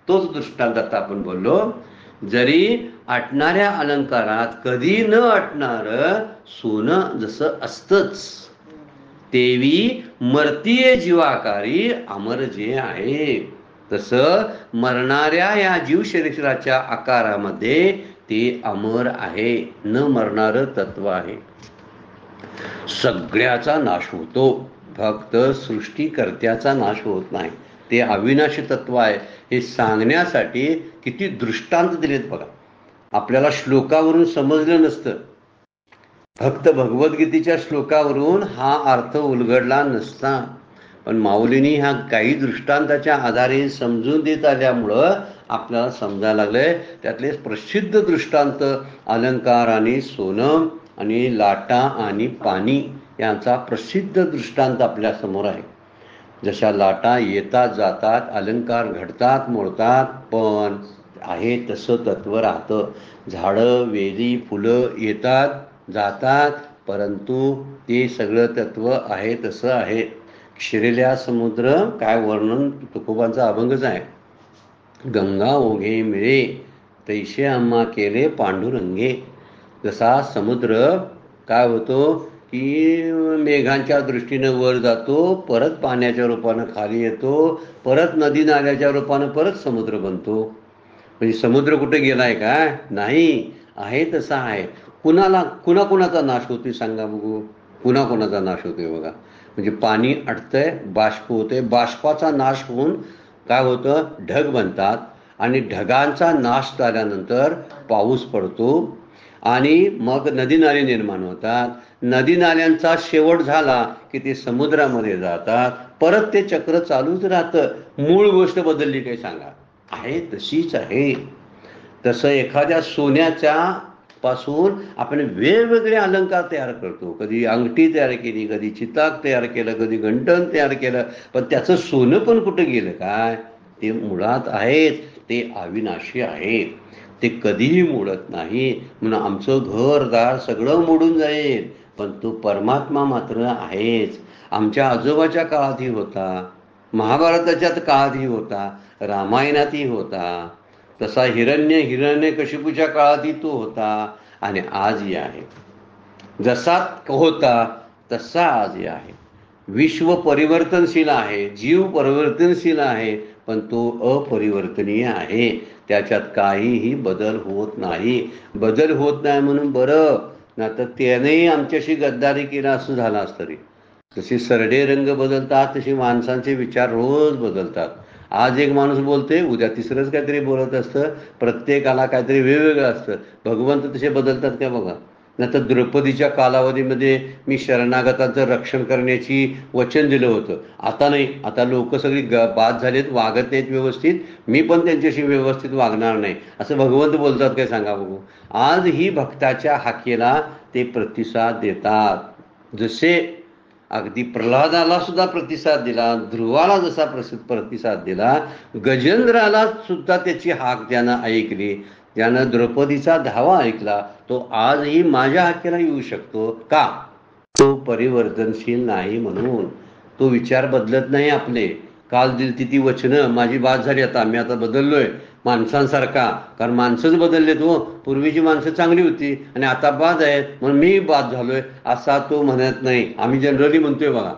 S1: तोच दृष्टांत आता आपण बोललो. जरी आटणाऱ्या अलंकारात कधी न आटणार सोनं जसं असतंच, तेवी मर्तीये जीवाकारी अमर जे आहे, तसं मरणाऱ्या या जीव शरीराच्या आकारामध्ये ते अमर आहे, न मरणारं तत्व आहे. सगळ्याचा नाश होतो, फक्त सृष्टीकर्त्याचा नाश होत नाही. ते अविनाशी तत्व आहे. हे सांगण्यासाठी किती दृष्टांत दिलेत बघा. आपल्याला श्लोकावरून समजलं नसतं, फक्त भगवद्गीतेच्या श्लोकावरून हा अर्थ उलगडला नसता. पण माऊलींनी ह्या काही दृष्टांताच्या आधारे समजून देत आल्यामुळं आपल्याला समजायला लागलंय. त्यातले प्रसिद्ध दृष्टांत अलंकार आणि सोनं आणि लाटा आणि पाणी यांचा प्रसिद्ध दृष्टांत आपल्या समोर आहे. जशा लाटा येतात जातात, अलंकार घडतात मोडतात, पण आहे तसं तत्व राहतं. झाडं वेली फुलं येतात जातात, परंतु ते सगळं तत्व आहे तसं आहे. शिरेल्या समुद्र काय वर्णन तुकोबांचा अभंगच आहे. गंगा ओघे मिळे तैसे आम्हा केले पांडुरंगे. जसा समुद्र काय होतो की मेघांच्या दृष्टीनं वर जातो, परत पाण्याच्या रूपानं खाली येतो, परत नदी नाल्याच्या रूपानं परत समुद्र बनतो. म्हणजे समुद्र कुठे गेलाय का? नाही, आहे तसा आहे. कुणाचा नाश होतोय सांगा बघू? कुणाचा नाश होतोय बघा. म्हणजे पाणी अटतंय, बाष्प होतंय, बाष्पाचा नाश होऊन काय होतं? ढग बनतात, आणि ढगांचा नाश झाल्यानंतर पाऊस पडतो, आणि मग नदी नाले निर्माण होतात. नदी नाल्यांचा शेवट झाला की ते समुद्रामध्ये जातात, परत ते चक्र चालूच राहतं. मूळ गोष्ट बदलली काय सांगा? आहे तशीच आहे. तसं एखाद्या सोन्याच्या पासून आपण वेगवेगळे अलंकार तयार करतो. कधी अंगठी तयार केली, कधी चिताक तयार केलं, कधी घंटण तयार केलं, पण त्याचं सोनं पण कुठं गेलं काय? ते मुळात आहेत, ते अविनाशी आहेत, ते कधीही मोडत नाही. म्हणून आमचं घरदार सगळं मोडून जाईल, पण तो परमात्मा मात्र आहेच. आमच्या आजोबाच्या काळातही होता, महाभारताच्या काळातही होता, रामायणातही होता, तसा हिरण्यकशिपूच्या काळातही तो होता आणि आजही आहे. जसा होता तसा आजही आहे. विश्व परिवर्तनशील आहे, जीव परिवर्तनशील आहे, पण तो अपरिवर्तनीय आहे. त्याच्यात काहीही बदल होत नाही. बदल होत नाही म्हणून बरं, ना तर त्यानेही आमच्याशी गद्दारी केला असं झालं असतं तरी. जसे सरडे रंग बदलतात तसे माणसांचे विचार रोज बदलतात. आज एक माणूस बोलते, उद्या तिसरंच काहीतरी बोलत असतं, प्रत्येकाला काहीतरी वेगवेगळं असतं. भगवंत तसे बदलतात का बघा. नंतर द्रौपदीच्या कालावधीमध्ये मी शरणागतांचं रक्षण करण्याची वचन दिलं होतं, आता नाही, आता लोक सगळी बाद झालेत, वागत नाहीत व्यवस्थित, मी पण त्यांच्याशी व्यवस्थित वागणार नाही, असं भगवंत बोलतात काय सांगा बघू. आज ही भक्ताच्या हाकेला ते प्रतिसाद देतात. जसे अगदी प्रल्हादाला सुद्धा प्रतिसाद दिला, ध्रुवाला जसा प्रतिसाद दिला, गजेंद्राला सुद्धा त्याची हाक ज्यानं ऐकली, ज्यानं द्रौपदीचा धावा ऐकला, तो आजही माझ्या हाकेला येऊ शकतो का? तो परिवर्तनशील नाही म्हणून. तो विचार बदलत नाही आपले. काल दिलती ती वचनं माझी बाद झाली, आता मी आता बदललोय माणसांसारखा, कारण माणसंच बदलले. तो पूर्वीची माणसं चांगली होती आणि आता बाद आहेत म्हणून मी बाद झालोय असा तो म्हणत नाही. आम्ही जनरली म्हणतोय बघा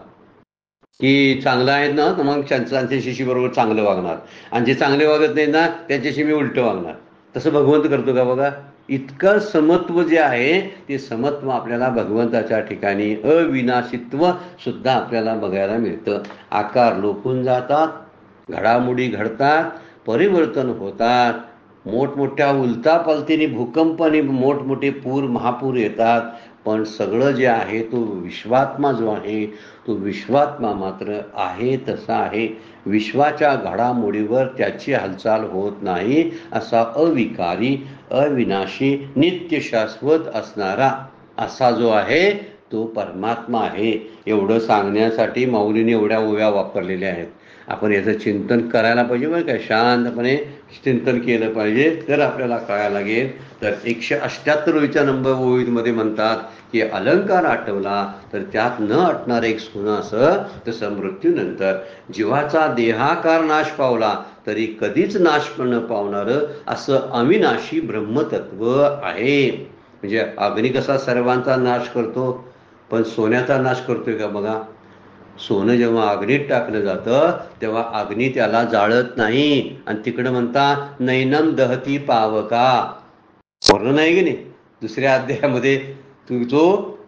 S1: की चांगलं आहेत ना, तर मग त्यांच्याशी बरोबर चांगलं वागणार, आणि जे चांगले वागत नाही ना त्यांच्याशी मी उलटं वागणार. तसं भगवंत करतो का बघा. इतकं समत्व जे आहे ते समत्व आपल्याला भगवंताच्या ठिकाणी अविनाशित्व सुद्धा आपल्याला बघायला मिळतं. आकार लोपून जातात, घडामोडी घडतात, परिवर्तन होतात, मोठमोठ्या उलतापालतीने भूकंपाने मोठमोठे महापूर येतात, पण सगळं जे आहे तो विश्वात्मा जो आहे तो विश्वात्मा मात्र आहे तसा आहे. विश्वाच्या घडामोडीवर त्याची हालचाल होत नाही, असा अविकारी, अविनाशी, नित्य शाश्वत असणारा असा जो आहे तो परमात्मा आहे. एवढं सांगण्यासाठी माऊलीने एवढ्या ओव्या वापरलेल्या आहेत. आपण याचं चिंतन करायला पाहिजे बरं काय, शांतपणे चिंतन केलं पाहिजे, तर आपल्याला कळायला लागेल. तर 178 नंबर ओळीमध्ये म्हणतात की अलंकार आठवला तर त्यात न अटणार एक सोनं असं, तसं मृत्यूनंतर जीवाचा देहाकार नाश पावला तरी कधीच नाश न पावणारं असं अविनाशी ब्रह्मतत्व आहे. म्हणजे अग्नी कसा सर्वांचा नाश करतो, पण सोन्याचा नाश करतोय का बघा. सोनं जेव्हा अग्नीत टाकलं जातं तेव्हा अग्नी त्याला जाळत नाही, आणि तिकडं म्हणता नैनम दहती पावका, वर्णन आहे की नाही दुसऱ्या अध्यायामध्ये. तो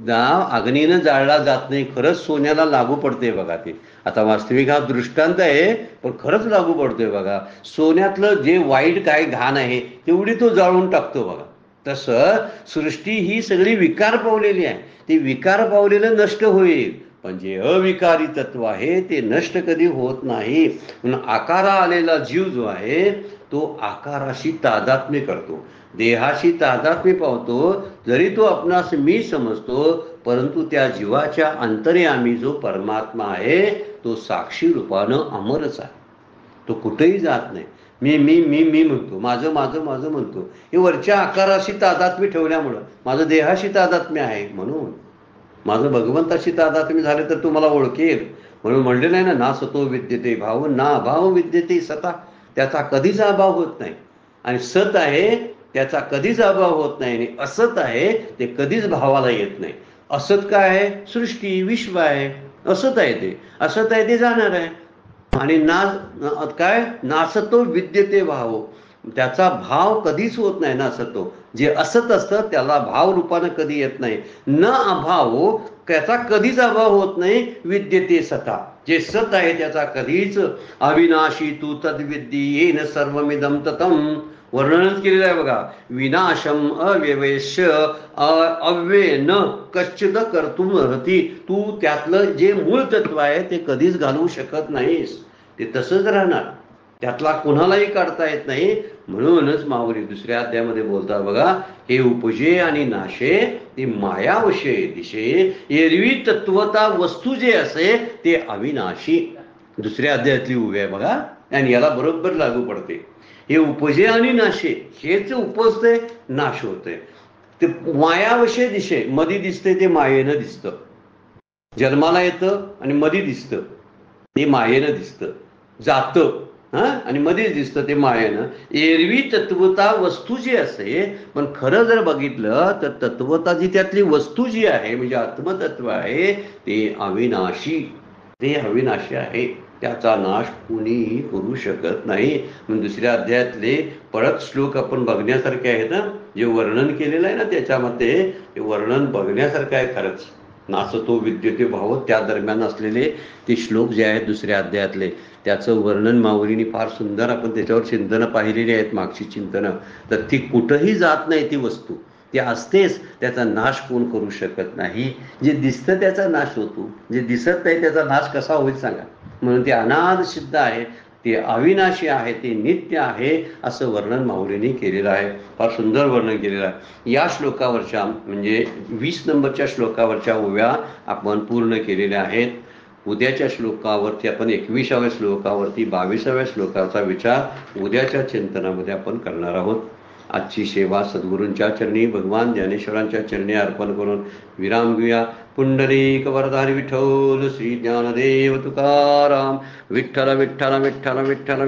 S1: नाव अग्नीनं जाळला जात नाही, खरंच सोन्याला लागू पडते बघा ते. आता वास्तविक हा दृष्टांत आहे, पण खरंच लागू पडतोय बघा. सोन्यातलं जे वाईट काय घाण आहे तेवढी तो जाळून टाकतो बघा. तसं सृष्टी ही सगळी विकार पावलेली आहे, ते विकार पावलेलं नष्ट होईल, पण जे अविकारी तत्व आहे ते नष्ट कधी होत नाही. म्हणून आकारा आलेला जीव जो आहे तो आकाराशी तादात्म्य करतो, देहाशी तादात्म्य पावतो. जरी तो आपणास मी समजतो, परंतु त्या जीवाच्या अंतर्यामी जो परमात्मा आहे तो साक्षी रूपानं अमरच आहे. तो कुठेही जात नाही. मी मी मी मी म्हणतो, माझं माझं माझं म्हणतो. हे वरच्या आकाराशी तादात्म्य ठेवल्यामुळं, माझं देहाशी तादात्म्य आहे म्हणून. माझं भगवंताशी तादात्म्य झालं तर तुम्हाला ओळखेल. म्हणून म्हणलेलं आहे ना सतो विद्यते भाव ना अभाव विद्यते सता. त्याचा कधीच अभाव होत नाही, आणि सत आहे त्याचा कधीच अभाव होत नाही, आणि असत आहे ते कधीच भावाला येत नाही. असत काय आहे? सृष्टी विश्व आहे, असत आहे ते, असत आहे ते जाणार आहे. आणि काय नासतो विद्यते भाव, त्याचा भाव कधीच होत नाही ना असतो. जे असत असतं त्याला भाव रूपानं कधी येत नाही. न अभाव, त्याचा कधीच अभाव होत नाही. विद्यते सता, जे सत आहे त्याचा कधीच. अविनाशी तू तद्विद्दी येन सर्वमिदं ततं, वर्णनच केलेलं आहे बघा. विनाशम अव्यवेश्य अव्यय न कश्चित कर्तुम अर्हति. तू त्यातलं जे मूळ तत्व आहे ते कधीच घालवू शकत नाहीस, ते तसंच राहणार. त्यातला कोणालाही काढता येत नाही. म्हणूनच माऊली दुसऱ्या अध्यायामध्ये बोलतात बघा, हे उपजे आणि नाशे ते मायावशे दिशे, एरवी तत्वता वस्तू जे असे ते अविनाशी. दुसऱ्या अध्यायातली उभी आहे बघा, आणि याला बरोबर लागू पडते. हे उपजे आणि नाशे, हेच उपजते नाश होते. ते मायावशे दिशे, मधी दिसते ते मायेनं दिसतं. जन्माला येतं आणि मधी दिसतं ते मायेनं दिसतं. जातं आणि मध्येच दिसतं ते मायेनं. एरवी तत्वता वस्तू जी असते, पण खरं जर बघितलं तर तत्वता जी त्यातली वस्तू जी आहे म्हणजे आत्मतत्व आहे ते अविनाशी. ते अविनाशी आहे, त्याचा नाश कुणीही करू शकत नाही. मग दुसऱ्या अध्यायातले परत श्लोक आपण बघण्यासारखे आहेत ना, जे वर्णन केलेलं आहे ना त्याच्यामध्ये, ते वर्णन बघण्यासारखं आहे खरंच. नाचतो विद्युते भाव त्या दरम्यान असलेले ते श्लोक जे आहेत दुसऱ्या अध्यायातले, त्याचं वर्णन माऊलींनी फार सुंदर, आपण त्याच्यावर चिंतनं पाहिलेली आहेत, मागची चिंतनं. तर ती कुठंही जात नाही ती वस्तू, ती असतेच, त्याचा नाश कोण करू शकत नाही. जे दिसतं त्याचा नाश होतो, जे दिसत नाही त्याचा नाश कसा होईल सांगा. म्हणून ते अनाद सिद्ध आहे, ते अविनाशी आहे, ते नित्य आहे, असं वर्णन माऊलींनी केलेलं आहे. फार सुंदर वर्णन केलेलं आहे. या श्लोकावरच्या म्हणजे 20 नंबरच्या श्लोकावरच्या ओव्या आपण पूर्ण केलेल्या आहेत. उद्याच्या श्लोकावरती आपण 21व्या श्लोकावरती 22व्या श्लोकाचा विचार उद्याच्या चिंतनामध्ये आपण करणार आहोत. आजची सेवा सद्गुरूंच्या चरणी, भगवान ज्ञानेश्वरांच्या चरणी अर्पण करून विराम घेऊया. पुंडलिक वरदारी विठ्ठल श्री ज्ञानदेव तुकाराम. विठ्ठल विठ्ठल विठ्ठल विठ्ठल.